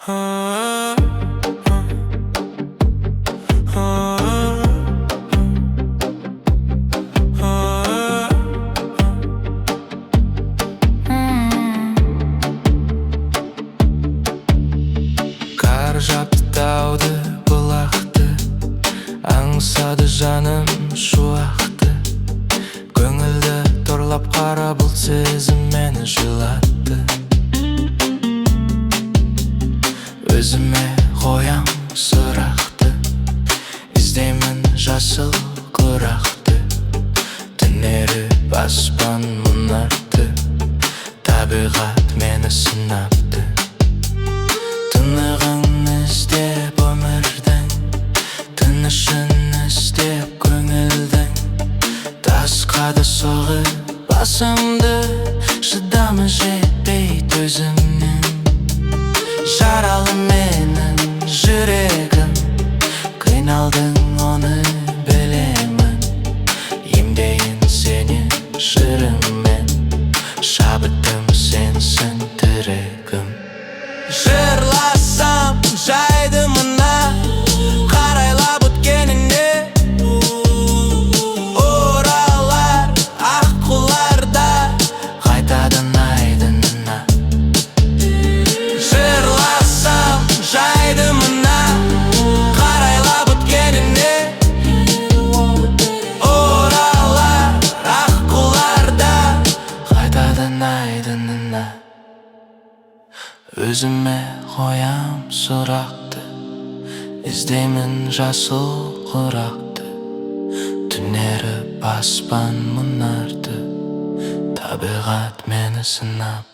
Қар жапты тауды, бұлақты, аңсады жаным шуақты. Көңілді торлап қара бұлт сезім мені жылатты. Өзіме қоям сұрақты, іздеймін жасыл құрақты. Түнеріп аспан мұнартты, табиғат мені сынапты. Тынығын іздеп өмірдің, тынышын іздеп көңілдің. Тасқа да соғып басымды, шыдамы жетпей төзімнің. Жаралы менің жүрегім, қиналдың оны білемін. Емдейін сені жырыңмен, шабытым сенсің тірегім. Жырласам жайды мына, қарайлап өткеніне. Оралар аққуларда, қайтадан айдынына. Жырласам жайды мына, қарайлап өткеніне. Оралар аққуларда, қайтадан айдынына. Өзіме қоям сұрақты, іздеймін жасыл құрақты. Түнеріп аспан мұнарды, табиғат мені сынапты.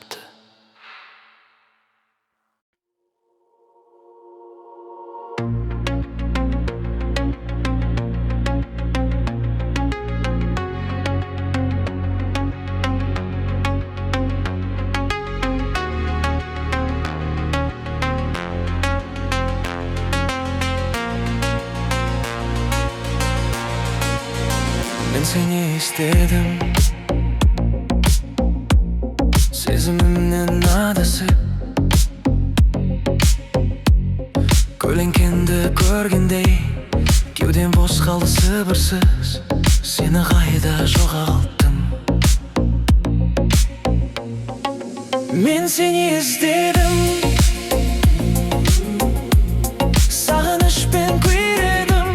Мен сені іздедім, сезімімнен адасып. Көлеңкеңді көргендей, кеудем бос қалды сыбырсыз. Сені қайда жоғалттым. Мен сені іздедім, сағынышпен күйредім.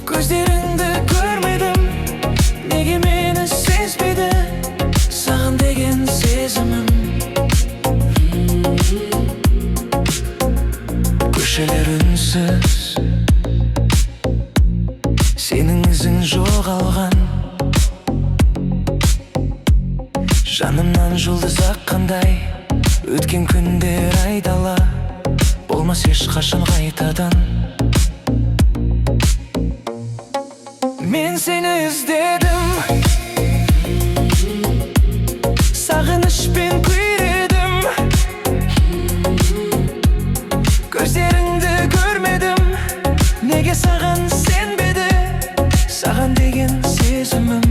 Көздеріңді көрмедім, неге мені сезбеді саған деген сезімім. Көшелер үнсіз, сенің ізің жоғалған. Жанымнан жұлдыз аққандай, өткен күндер айдала, болмас ешқашан қайтадан. Мен сені іздедім, сағынышпен күйредім. Көздеріңді көрмедім, неге саған сенбеді саған деген сезімім.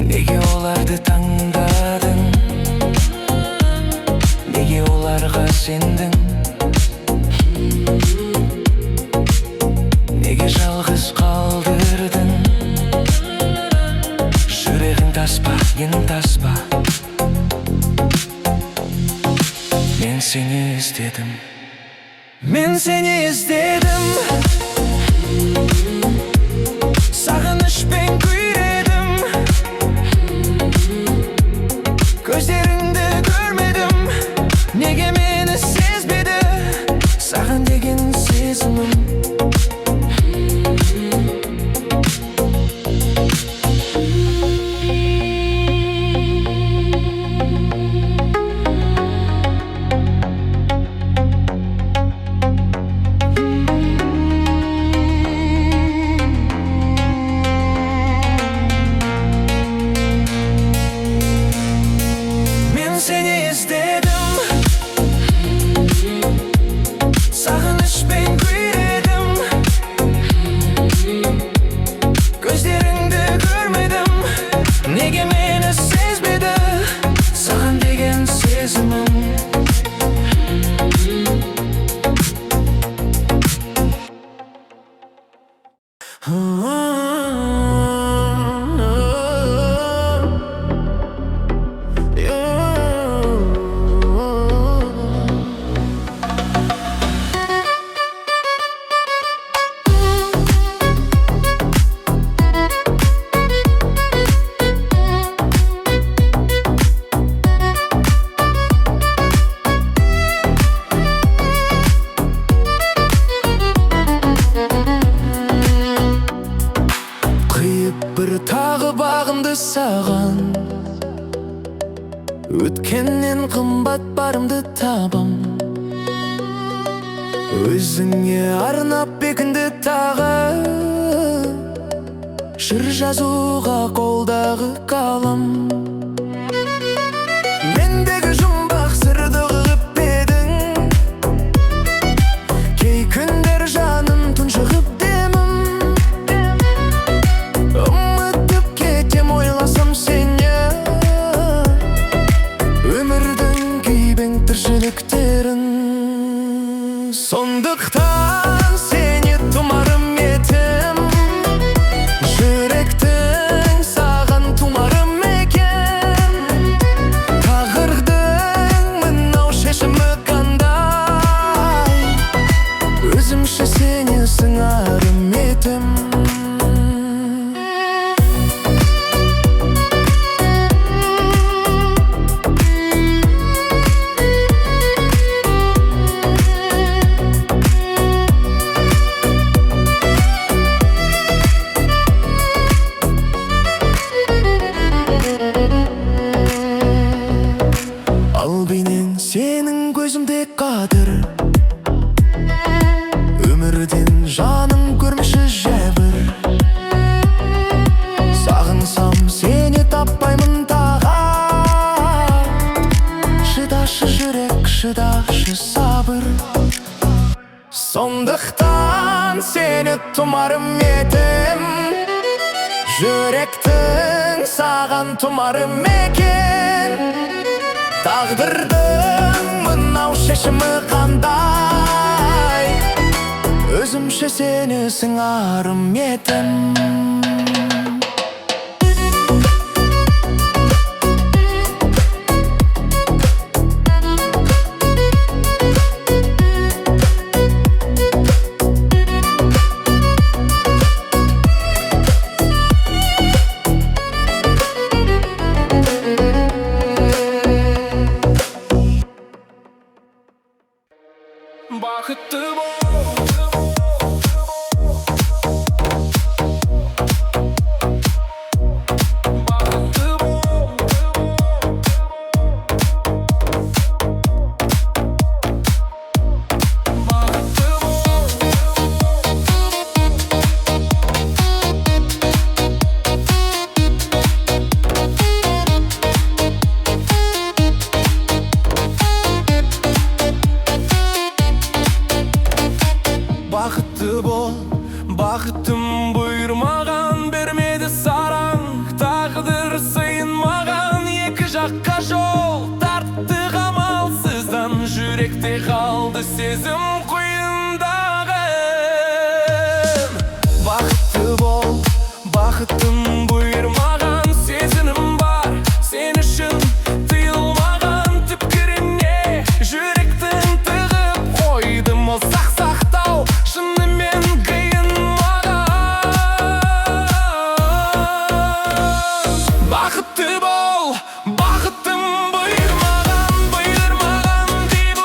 Неге оларды таңдадың, неге оларға сендің. Неге жалғыз қалдырдың, жүрегің таспа, ең таспа. Мен сені іздедім, мен сені іздедім, сағынышпен күйредім. Көздеріңді көрмедім, неге мені сезбеді саған деген сезімім. Өткеннен қымбат барымды табам, өзіңе арнап бекінді тағы, жыр жазуға қолдағы қалам. Мендегі жұмбақ сырды ғып едің, кей күндер жаным тұншығып демім. Ұмытып кетем ойласам сені, өмірдің күйбең тіршіліктерін. Сондықтан сені тұмарым етем, жүректің саған тұмарым екен. Тағдырдың мынау шешімі қандай, өзімше сені сыңарым етем. Албейнен сенің көзімде қадір, өмірден жаным көрмеші жәбір. Сағынсам сені таппаймын тағат, шыдашы жүрек, шыдашы сабыр. Сондықтан сені тұмарым етем, жүректің саған тұмарым екен. Тағдырдың мынау шешімі қандай, өзімше сені сыңарым етем. Бақытты бол, бақытты бол, бақытты бол. Бақытты бол, бақытым бұйырмаған, бермеді сараң. Тағдыр сыйын маған, екі жаққа жол тартты қамалсыздан. Жүректе қалды сезім құйындағы. Бақытты бол, бақытым бұйырмаған, сезінім бар сен үшін тыйылмаған. Түпкіріне жүректің тығып қойдым, ол сақтау шынымен қиын маған. Бақытты бол, бақытым бұйырмаған, бұйырмаған деп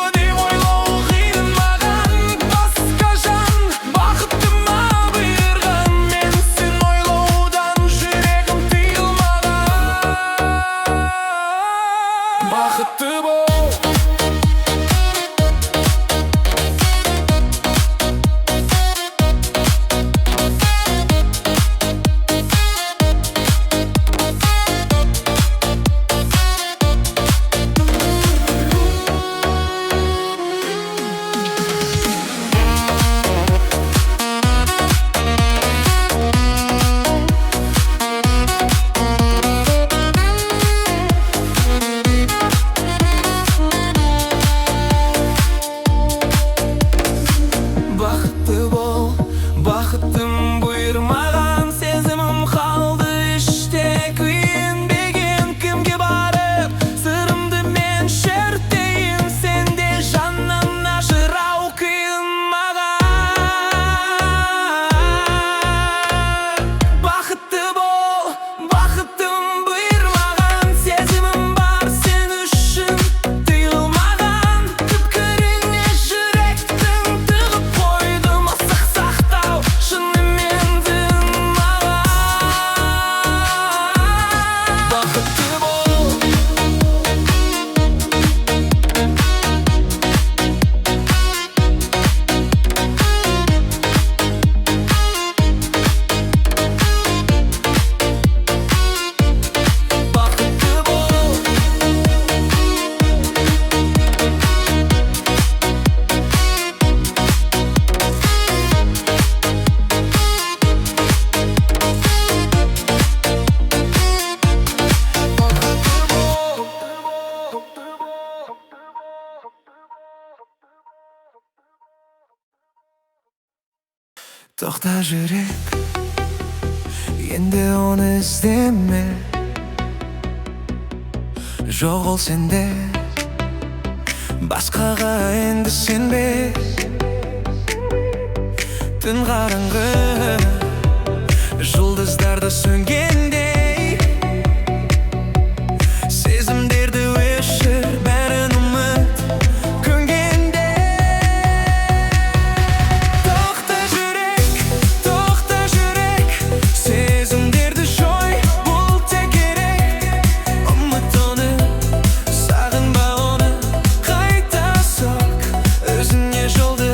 ойлау қиын маған. Басқа жан бақытыма бұйырған, мен сен ойлаудан жүрегім тыйылмаған. Бақытты бол. Тоқта жүрек, енді оны іздеме. Жоқ ол сенде, басқаға енді сенбе. Түн қараңғы, жұлдыздарды сөнгендей, сезімдерді өшір, бәрін ұмыт көнгенде. Тоқта жүрек, сезімдерді жой, бұл тек керек. Ұмыт оны, сағынба оны, қайта соқ өзіңе жолды.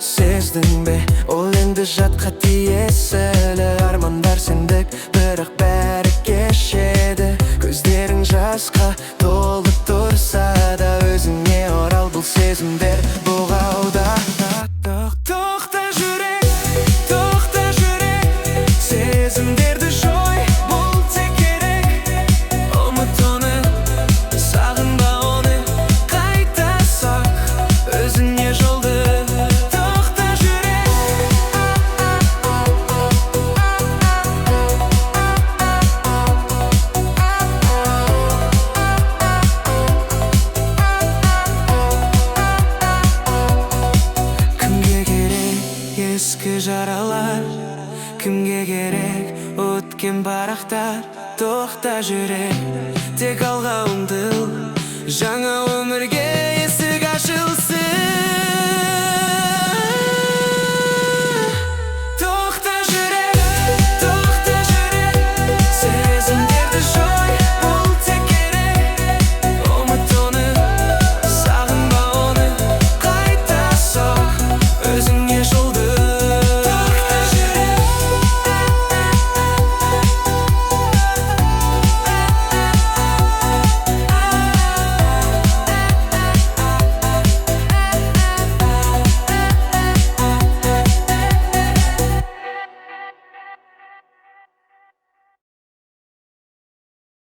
Сездің бе, ол енді жатқа тиесілі. Армандар сендік, бірақ бәрі кешеді. Көздерің жасқа толы тұрса да, өзіңе орал, бұл сезімдер бұғауда. Тоқта жүрек, сезімдерді жой, бұл тек керек. Ұмыт оны, сағынба оны, қайта соқ өзіңе жолды. Ескі жаралар, кімге керек өткен парақтар. Тоқта жүрек, тек алға ұмтыл, жаңа